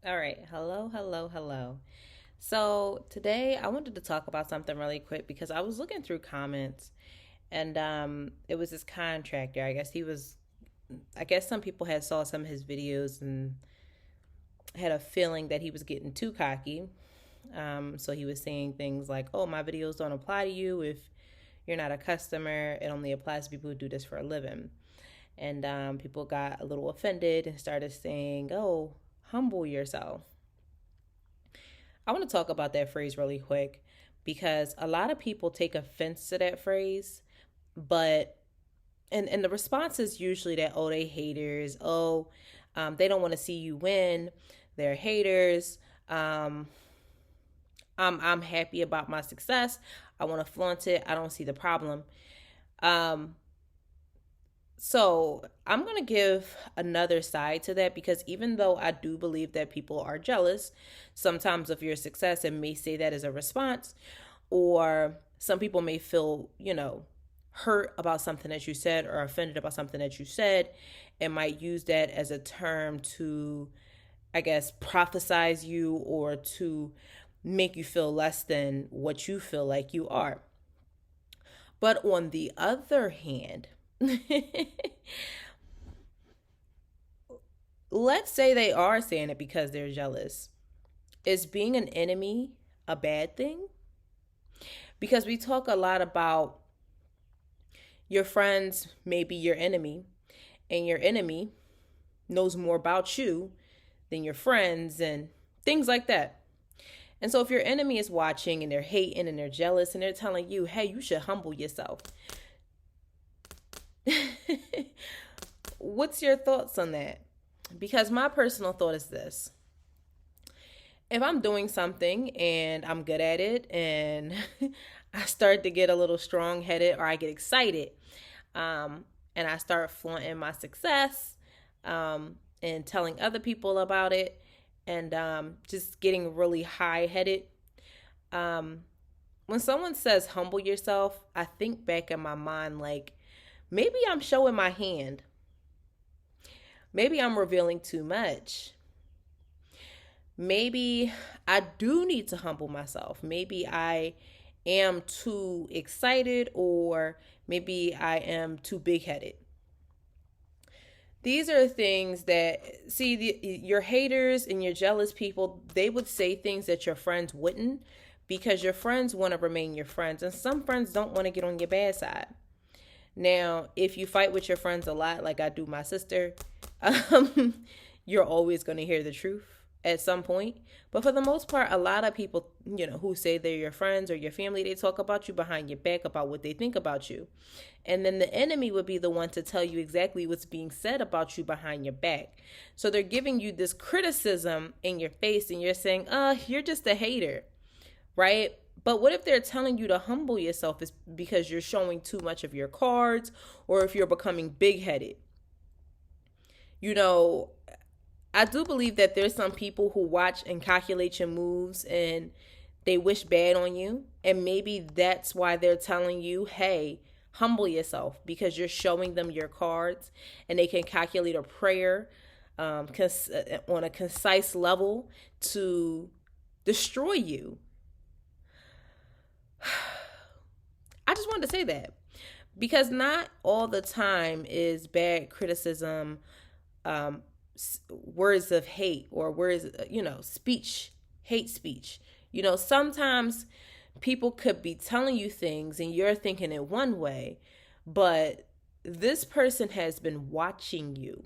All right. Hello, hello, hello. So today I wanted to talk about something really quick because I was looking through comments and it was this contractor. I guess some people had saw some of his videos and had a feeling that he was getting too cocky. So he was saying things like, "Oh, my videos don't apply to you if you're not a customer. It only applies to people who do this for a living." And people got a little offended and started saying, "Oh, humble yourself." I want to talk about that phrase really quick because a lot of people take offense to that phrase, but and the response is usually that, oh, they haters, they don't want to see you win, they're haters. um I'm happy about my success, I want to flaunt it, I don't see the problem. um so I'm going to give another side to that, because even though I do believe that people are jealous sometimes of your success and may say that as a response, or some people may feel, hurt about something that you said or offended about something that you said, and might use that as a term to, I guess, prophesize you or to make you feel less than what you feel like you are. But on the other hand, let's say they are saying it because they're jealous. Is being an enemy a bad thing? Because we talk a lot about your friends may be your enemy, and your enemy knows more about you than your friends and things like that. And so if your enemy is watching and they're hating and they're jealous and they're telling you, hey, you should humble yourself, what's your thoughts on that? Because my personal thought is this: if I'm doing something and I'm good at it and I start to get a little strong headed or I get excited, and I start flaunting my success, and telling other people about it, and just getting really high headed. Um, when someone says humble yourself, I think back in my mind, like, maybe I'm showing my hand. Maybe I'm revealing too much. Maybe I do need to humble myself. Maybe I am too excited, or maybe I am too big headed. These are things that, see, your haters and your jealous people, they would say things that your friends wouldn't, because your friends want to remain your friends, and some friends don't want to get on your bad side. Now, if you fight with your friends a lot, like I do my sister, um, you're always going to hear the truth at some point. But for the most part, a lot of people, who say they're your friends or your family, they talk about you behind your back about what they think about you. And then the enemy would be the one to tell you exactly what's being said about you behind your back. So they're giving you this criticism in your face, and you're saying, you're just a hater, right? But what if they're telling you to humble yourself is because you're showing too much of your cards, or if you're becoming big headed? You know, I do believe that there's some people who watch and calculate your moves and they wish bad on you. And maybe that's why they're telling you, hey, humble yourself, because you're showing them your cards and they can calculate a prayer, on a concise level to destroy you. I just wanted to say that, because not all the time is bad criticism, um, words of hate, or words, speech, hate speech. Sometimes people could be telling you things and you're thinking it one way, but this person has been watching you,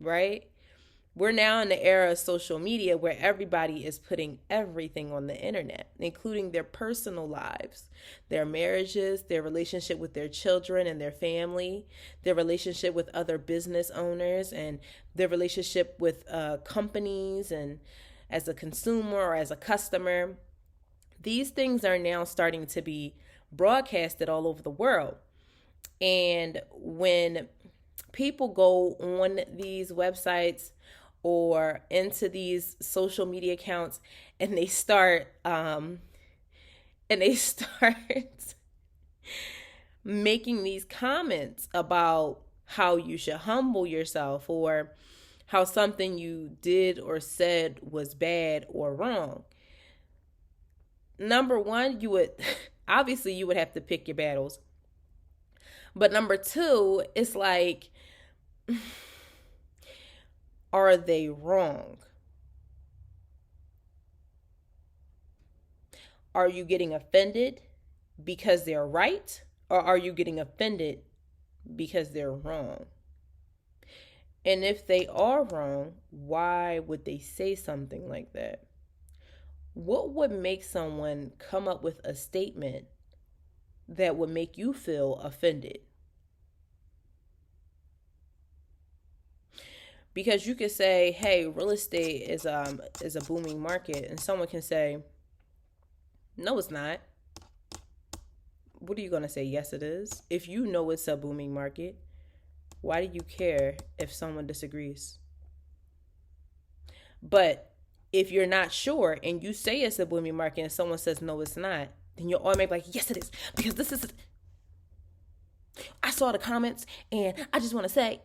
right? We're now in the era of social media where everybody is putting everything on the internet, including their personal lives, their marriages, their relationship with their children and their family, their relationship with other business owners, and their relationship with companies, and as a consumer or as a customer. These things are now starting to be broadcasted all over the world. And when people go on these websites or into these social media accounts, and they start and they start making these comments about how you should humble yourself, or how something you did or said was bad or wrong. Number one, you would obviously you would have to pick your battles. But number two, it's like, are they wrong? Are you getting offended because they're right? Or are you getting offended because they're wrong? And if they are wrong, why would they say something like that? What would make someone come up with a statement that would make you feel offended? Because you could say, "Hey, real estate is a booming market," and someone can say, "No, it's not." What are you gonna say? Yes, it is. If you know it's a booming market, why do you care if someone disagrees? But if you're not sure and you say it's a booming market and someone says no, it's not, then you're automatically like, yes, it is, because this is. I saw the comments and I just want to say.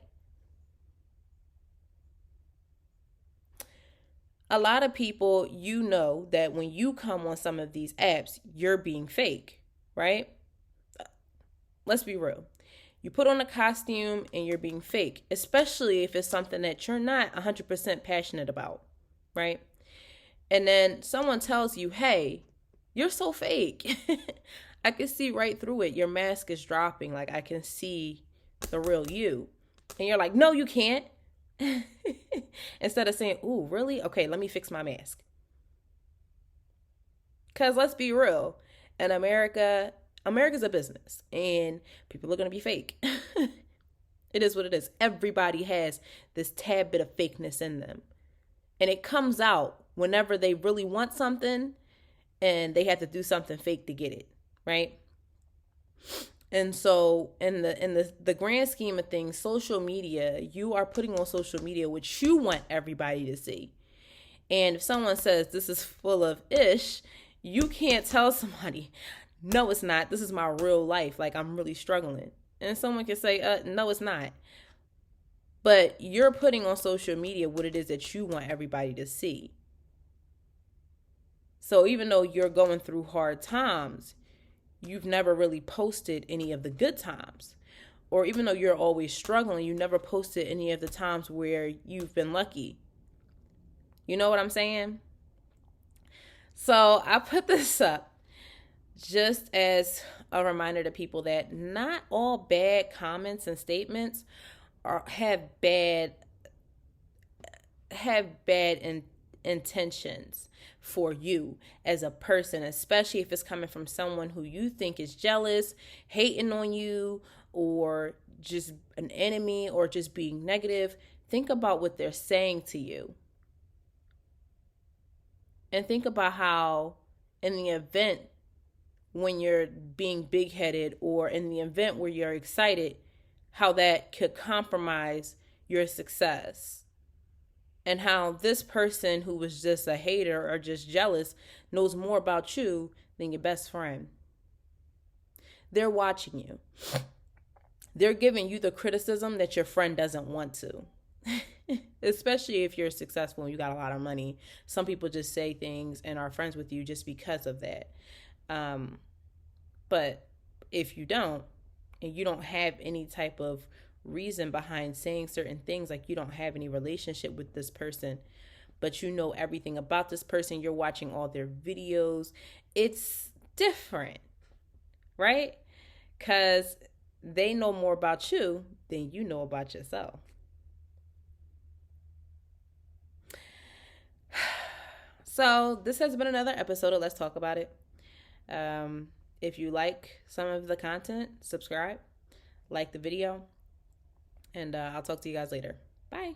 A lot of people, you know that when you come on some of these apps, you're being fake, right? Let's be real. You put on a costume and you're being fake, especially if it's something that you're not 100% passionate about, right? And then someone tells you, hey, you're so fake. I can see right through it. Your mask is dropping. Like, I can see the real you. And you're like, no, you can't. Instead of saying, ooh, really? Okay, let me fix my mask. Because let's be real. In America, America's a business. And people are going to be fake. It is what it is. Everybody has this tad bit of fakeness in them. And it comes out whenever they really want something and they have to do something fake to get it, right? And so in the grand scheme of things, social media, you are putting on social media what you want everybody to see. And if someone says this is full of ish, you can't tell somebody, no, it's not. This is my real life. Like, I'm really struggling. And someone can say, no, it's not. But you're putting on social media what it is that you want everybody to see. So even though you're going through hard times, you've never really posted any of the good times. Or even though you're always struggling, you never posted any of the times where you've been lucky. You know what I'm saying? So I put this up just as a reminder to people that not all bad comments and statements have bad intentions for you as a person, especially if it's coming from someone who you think is jealous, hating on you, or just an enemy, or just being negative. Think about what they're saying to you. And think about how in the event when you're being big-headed, or in the event where you're excited, how that could compromise your success. And how this person who was just a hater or just jealous knows more about you than your best friend. They're watching you. They're giving you the criticism that your friend doesn't want to. Especially if you're successful and you got a lot of money. Some people just say things and are friends with you just because of that. But if you don't, and you don't have any type of reason behind saying certain things, like you don't have any relationship with this person, but you know everything about this person, you're watching all their videos, it's different, right? Because they know more about you than you know about yourself. So this has been another episode of Let's Talk About It. If you like some of the content, subscribe, like the video, and I'll talk to you guys later. Bye.